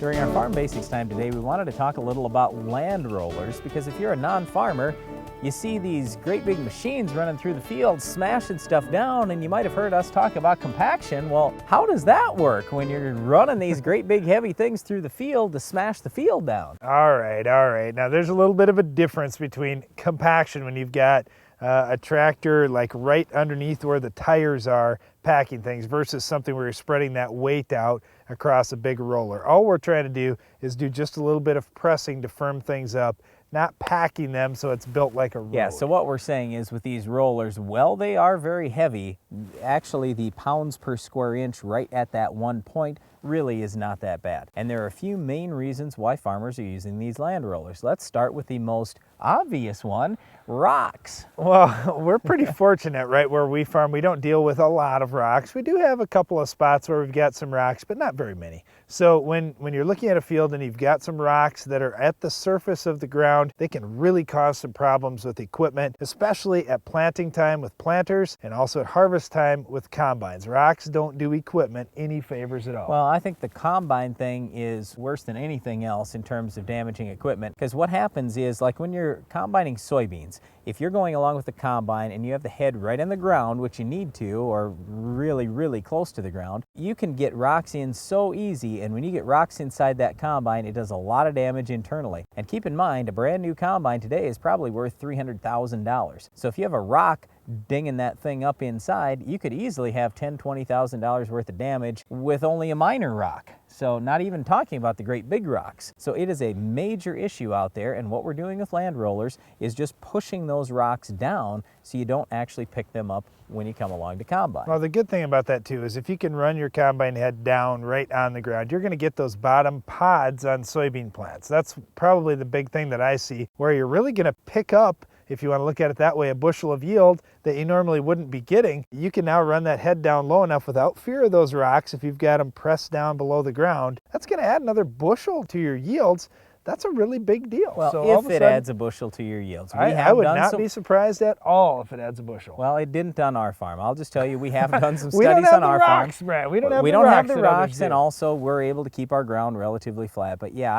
During our Farm Basics time today, we wanted to talk a little about land rollers because if you're a non-farmer, you see these great big machines running through the field, smashing stuff down, and you might have heard us talk about compaction. Well, how does that work when you're running these great big heavy things through the field to smash the field down? All right. Now there's a little bit of a difference between compaction when you've got a tractor like right underneath where the tires are packing things versus something where you're spreading that weight out across a big roller. All we're trying to do is do just a little bit of pressing to firm things up, not packing them so it's built like a road. Yeah, so what we're saying is with these rollers, well, they are very heavy. Actually, the pounds per square inch right at that one point really is not that bad. And there are a few main reasons why farmers are using these land rollers. Let's start with the most obvious one, rocks. Well, we're pretty fortunate right where we farm. We don't deal with a lot of rocks. We do have a couple of spots where we've got some rocks, but not very many. So when you're looking at a field and you've got some rocks that are at the surface of the ground, they can really cause some problems with equipment, especially at planting time with planters and also at harvest time with combines. Rocks don't do equipment any favors at all. Well, I think the combine thing is worse than anything else in terms of damaging equipment, because what happens is, like when you're combining soybeans, if you're going along with the combine and you have the head right in the ground, which you need to, or really close to the ground, you can get rocks in so easy, and when you get rocks inside that combine, it does a lot of damage internally. And keep in mind, a brand new combine today is probably worth $300,000. So if you have a rock dinging that thing up inside, you could easily have $10,000, $20,000 worth of damage with only a minor rock. So not even talking about the great big rocks. So it is a major issue out there, and what we're doing with land rollers is just pushing those rocks down so you don't actually pick them up when you come along to combine. Well, the good thing about that too is if you can run your combine head down right on the ground, you're going to get those bottom pods on soybean plants. That's probably the big thing that I see, where you're really going to pick up, if you want to look at it that way, a bushel of yield that you normally wouldn't be getting. You can now run that head down low enough without fear of those rocks. If you've got them pressed down below the ground, that's going to add another bushel to your yields. That's a really big deal. Well, so if it adds a bushel to your yields. I would not be surprised at all if it adds a bushel. Well, it didn't on our farm. I'll just tell you, we have done some we studies don't have on the our rocks, farm. Brad. We don't have the rocks, others and do. also we're able to keep our ground relatively flat. But yeah,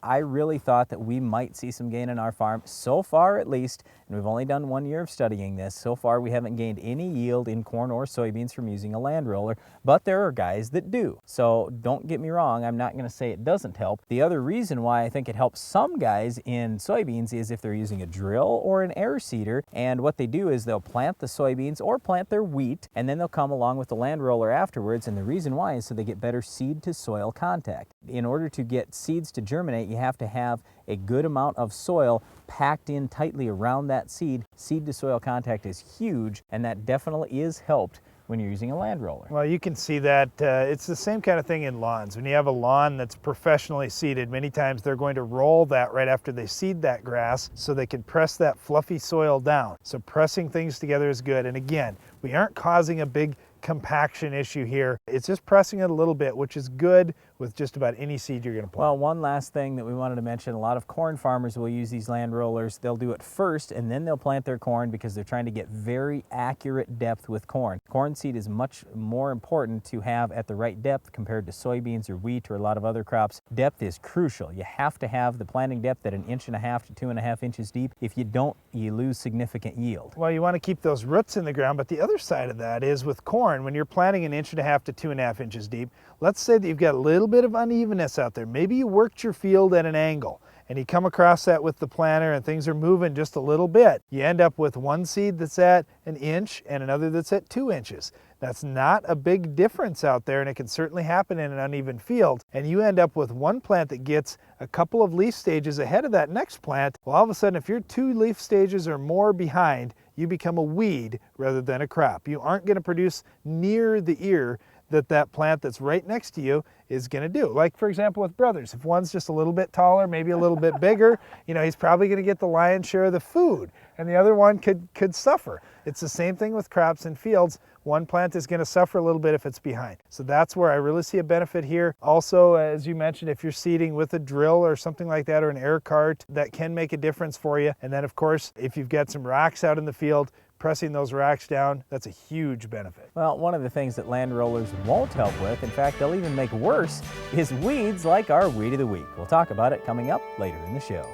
I really thought that we might see some gain in our farm. So far, at least, and we've only done 1 year of studying this, so far we haven't gained any yield in corn or soybeans from using a land roller, but there are guys that do. So don't get me wrong, I'm not going to say it doesn't help. The other reason why I think it helps some guys in soybeans is if they're using a drill or an air seeder, and what they do is they'll plant the soybeans or plant their wheat, and then they'll come along with the land roller afterwards, and the reason why is so they get better seed to soil contact. In order to get seeds to germinate, you have to have a good amount of soil packed in tightly around that seed. Seed to soil contact is huge, and that definitely is helped when you're using a land roller. Well, you can see that it's the same kind of thing in lawns. When you have a lawn that's professionally seeded, many times they're going to roll that right after they seed that grass so they can press that fluffy soil down. So pressing things together is good. And again, we aren't causing a big compaction issue here. It's just pressing it a little bit, which is good with just about any seed you're going to plant. Well, one last thing that we wanted to mention, a lot of corn farmers will use these land rollers. They'll do it first and then they'll plant their corn because they're trying to get very accurate depth with corn. Corn seed is much more important to have at the right depth compared to soybeans or wheat or a lot of other crops. Depth is crucial. You have to have the planting depth at 1.5 to 2.5 inches deep. If you don't, you lose significant yield. Well, you want to keep those roots in the ground, but the other side of that is with corn, when you're planting 1.5 to 2.5 inches deep, let's say that you've got a little bit of unevenness out there. Maybe you worked your field at an angle and you come across that with the planter and things are moving just a little bit. You end up with one seed that's at 1 inch and another that's at 2 inches. That's not a big difference out there, and it can certainly happen in an uneven field. And you end up with one plant that gets a couple of leaf stages ahead of that next plant. Well, all of a sudden, if you're 2 leaf stages or more behind, you become a weed rather than a crop. You aren't going to produce near the ear that plant that's right next to you is going to do. Like, for example, with brothers, if one's just a little bit taller, maybe a little bit bigger, he's probably going to get the lion's share of the food, and the other one could suffer. It's the same thing with crops and fields. One plant is going to suffer a little bit if it's behind. So that's where I really see a benefit here. Also, as you mentioned, if you're seeding with a drill or something like that, or an air cart, that can make a difference for you. And then, of course, if you've got some rocks out in the field, pressing those racks down, that's a huge benefit. Well, one of the things that land rollers won't help with, in fact, they'll even make worse, is weeds like our Weed of the Week. We'll talk about it coming up later in the show.